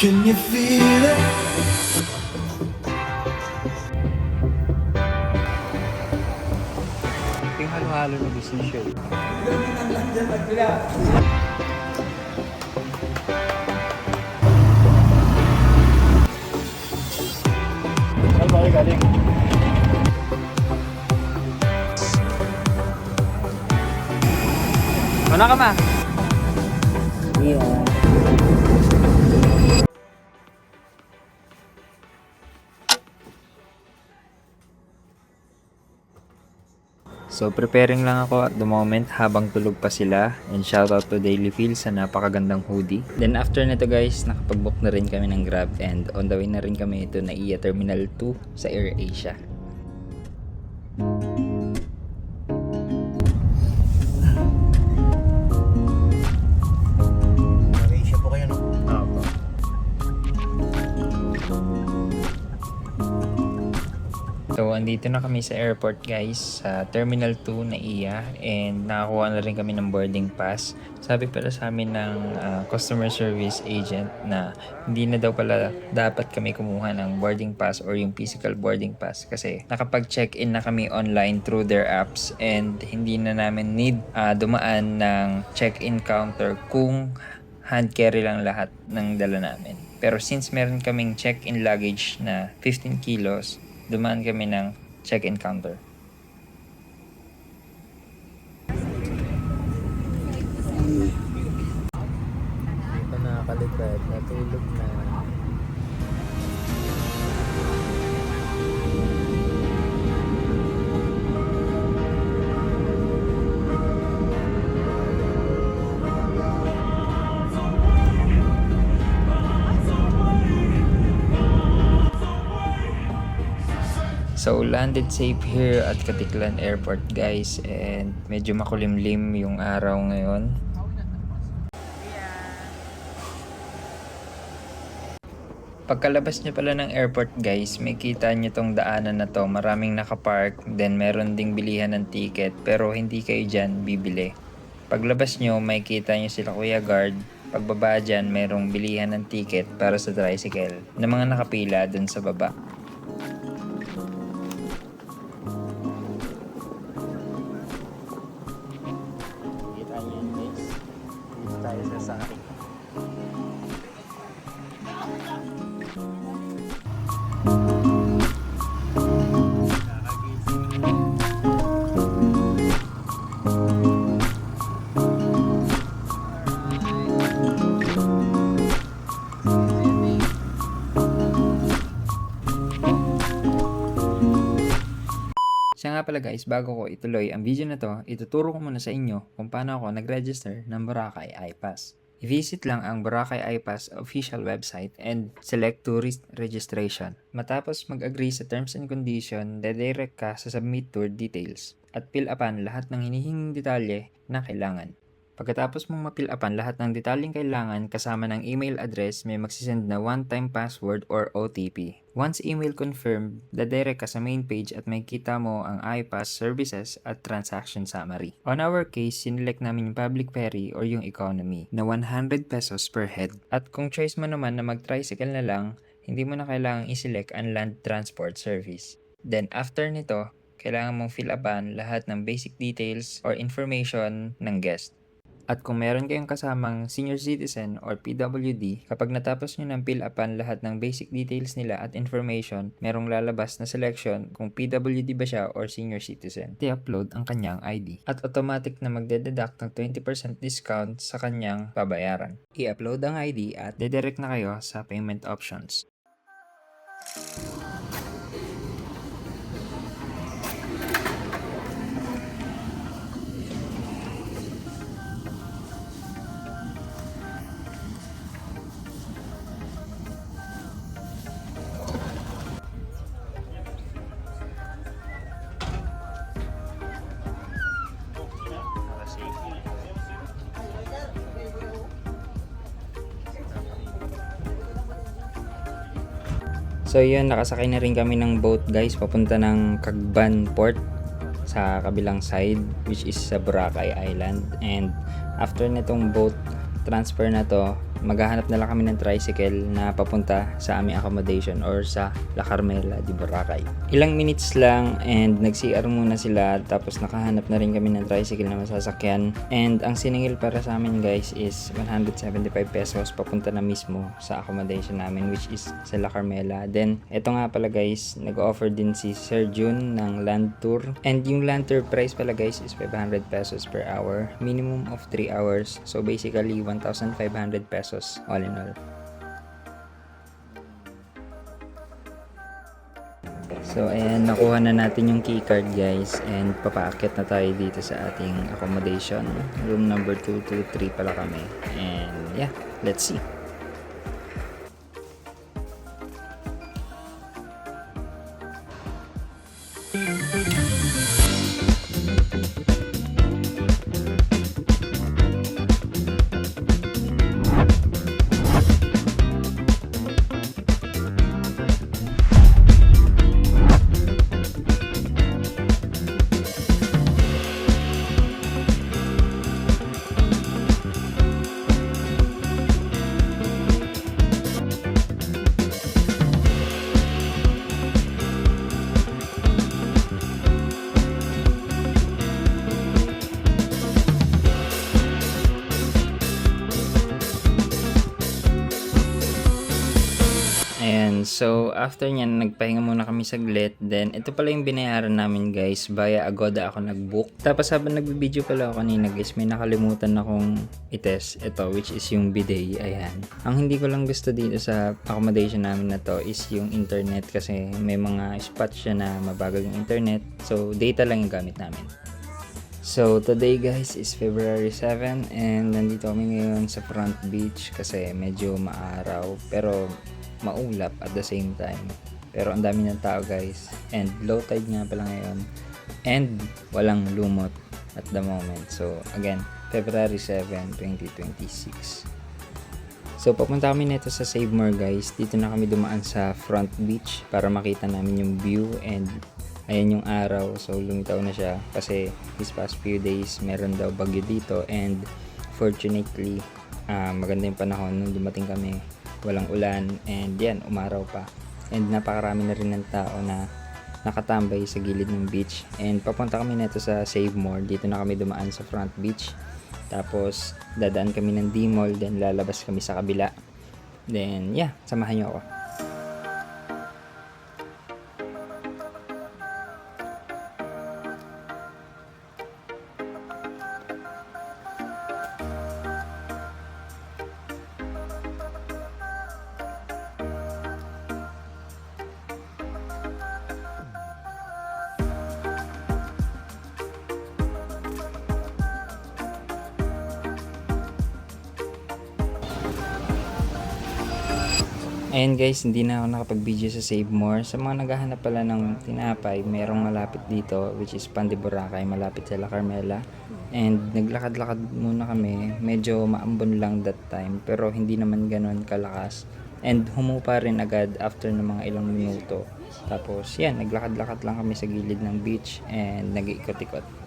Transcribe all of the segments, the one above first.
Can you feel it? Ito yung halo-halo na business show. Saan ba kayo galing? Mana ka ma? Iya. So preparing lang ako at the moment habang tulog pa sila, and shoutout to Daily Feel sa napakagandang hoodie. Then after nito guys, nakapag-book na rin kami ng Grab and on the way na rin kami ito na NAIA Terminal 2 sa AirAsia. Malaysia po kayo, no? Opo. So, andito na kami sa airport guys, sa Terminal 2 NAIA, and nakakuha na rin kami ng boarding pass. Sabi pala sa amin ng customer service agent na hindi na daw pala dapat kami kumuha ng boarding pass or yung physical boarding pass kasi nakapag-check-in na kami online through their apps and hindi na namin need dumaan ng check-in counter kung hand carry lang lahat ng dala namin. Pero since meron kaming check-in luggage na 15 kilos, dumaan kami ng check-in counter. Hindi pa nakakalipad, natulog na. So, landed safe here at Katiklan Airport guys, and medyo makulimlim yung araw ngayon. Pagkalabas niyo pala ng airport guys, may kita niyo tong daanan na to, maraming nakapark, then meron ding bilihan ng ticket, pero hindi kayo dyan bibili. Paglabas niyo, may kita niyo sila Kuya Guard. Pagbaba dyan, merong bilihan ng ticket para sa tricycle na mga nakapila dun sa baba. Kita niyo yun guys, dito tayo sa Sari. Siya nga pala guys, bago ko ituloy ang video na to, ituturo ko muna sa inyo kung paano ako nag-register ng Boracay iPass. I-visit lang ang Boracay iPass official website and select tourist registration. Matapos mag-agree sa terms and condition, dedirect ka sa submit tour details at fill upan lahat ng hinihinging detalye na kailangan. Pagkatapos mong ma-fill upan lahat ng detalyeng kailangan kasama ng email address, may magsisend na one-time password or OTP. Once email confirmed, dadirect ka sa main page at makikita mo ang iPass services at transaction summary. On our case, sinelect namin yung public ferry or yung economy na 100 pesos per head. At kung choice mo naman na mag-tricycle na lang, hindi mo na kailangang iselect ang land transport service. Then after nito, kailangan mong fill upan lahat ng basic details or information ng guest. At kung meron kayong kasamang senior citizen or PWD, kapag natapos nyo ng fill upan lahat ng basic details nila at information, merong lalabas na selection kung PWD ba siya or senior citizen. I-upload ang kanyang ID. At automatic na magdededuct ng 20% discount sa kanyang babayaran. I-upload ang ID at dedirect na kayo sa payment options. So yun, nakasakay na rin kami ng boat guys papunta ng Cagban Port sa kabilang side, which is sa Boracay Island. And after nitong boat transfer na to, maghahanap na lang kami ng tricycle na papunta sa aming accommodation or sa La Carmela de Boracay. Ilang minutes lang and nag-CR muna sila, tapos nakahanap na rin kami ng tricycle na masasakyan. And ang siningil para sa amin guys is 175 pesos papunta na mismo sa accommodation namin, which is sa La Carmela. Then eto nga pala guys, nag-offer din si Sir Jun ng land tour. And yung land tour price pala guys is 500 pesos per hour, minimum of 3 hours. So basically 1,500 pesos all in all. So ayan, nakuha na natin yung keycard guys and papaakyat na tayo dito sa ating accommodation. Room number 223 pala kami. And yeah, let's see. Ayan, so after nyan, nagpahinga muna kami saglit. Then, ito pala yung binayaran namin guys. Via Agoda ako nag-book. Tapos habang nag-video pala ako kanina guys, may nakalimutan akong itest. Ito, which is yung bidet. Ayan. Ang hindi ko lang gusto dito sa accommodation namin na to is yung internet. Kasi may mga spots siya na mabagal yung internet. So, data lang yung gamit namin. So, today guys is February 7 and nandito kami ngayon sa Front Beach kasi medyo maaraw pero maulap at the same time. Pero ang dami ng tao guys and low tide nga pala ngayon and walang lumot at the moment. So, again, February 7, 2026. So, papunta kami nito sa Save More guys. Dito na kami dumaan sa Front Beach para makita namin yung view and ayan yung araw. So, lumitaw na siya kasi these past few days meron daw bagyo dito and fortunately maganda yung panahon nung dumating kami. Walang ulan and yan, umaraw pa. And napakarami na rin ng tao na nakatambay sa gilid ng beach. And papunta kami nito sa Save More. Dito na kami dumaan sa Front Beach. Tapos dadaan kami ng D-Mall, then lalabas kami sa kabila. Then yeah, samahan nyo ako. Ayan guys, hindi na ako nakapag-video sa Save More. Sa mga naghahanap pala ng tinapay, merong malapit dito which is Pan de Boracay, malapit sa La Carmela. And naglakad-lakad muna kami, medyo maambon lang that time pero hindi naman ganoon kalakas. And humupa rin agad after ng mga ilang minuto. Tapos yan, naglakad-lakad lang kami sa gilid ng beach and nag-iikot-ikot.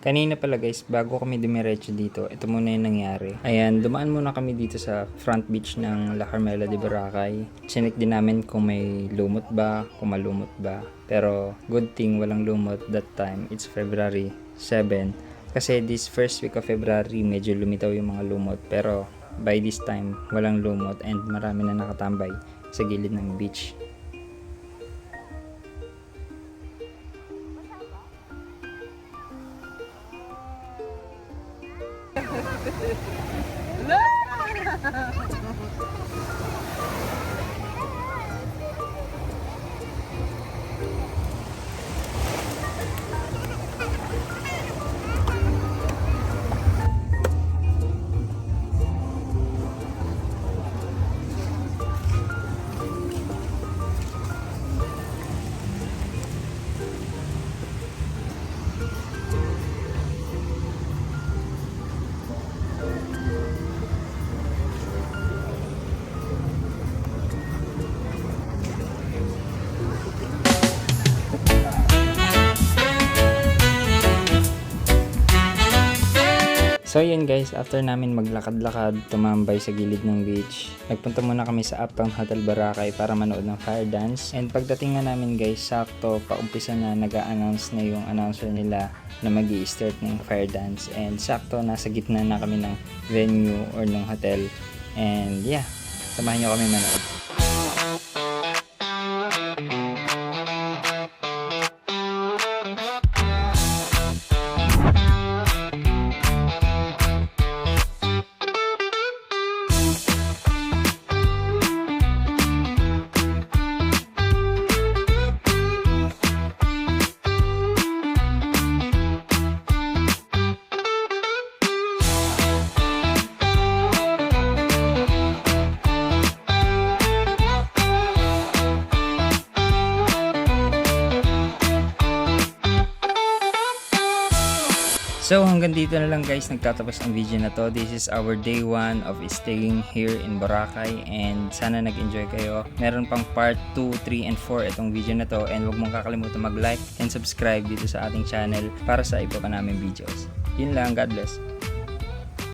Kanina pala guys, bago kami dumiretso dito, ito muna yung nangyari. Ayan, dumaan muna kami dito sa front beach ng La Carmela de Boracay. Chinek din namin kung may lumot ba, kung malumot ba. Pero good thing walang lumot that time. It's February 7. Kasi this first week of February medyo lumitaw yung mga lumot, pero by this time walang lumot and marami na nakatambay sa gilid ng beach. So yun guys, after namin maglakad-lakad, tumambay sa gilid ng beach, nagpunta muna kami sa Uptown Hotel Boracay para manood ng fire dance. And pagdating nga namin guys, sakto paumpisa na nag-a-announce na yung announcer nila na mag-i-start ng fire dance. And sakto nasa gitna na kami ng venue or ng hotel. And yeah, samahan nyo kami manood. So hanggang dito na lang guys, nagtatapos ang video na to. This is our day 1 of staying here in Boracay and sana nag-enjoy kayo. Meron pang part 2, 3, and 4 itong video na to, and huwag mong kakalimutan mag-like and subscribe dito sa ating channel para sa iba pa namin videos. Yun lang, God bless.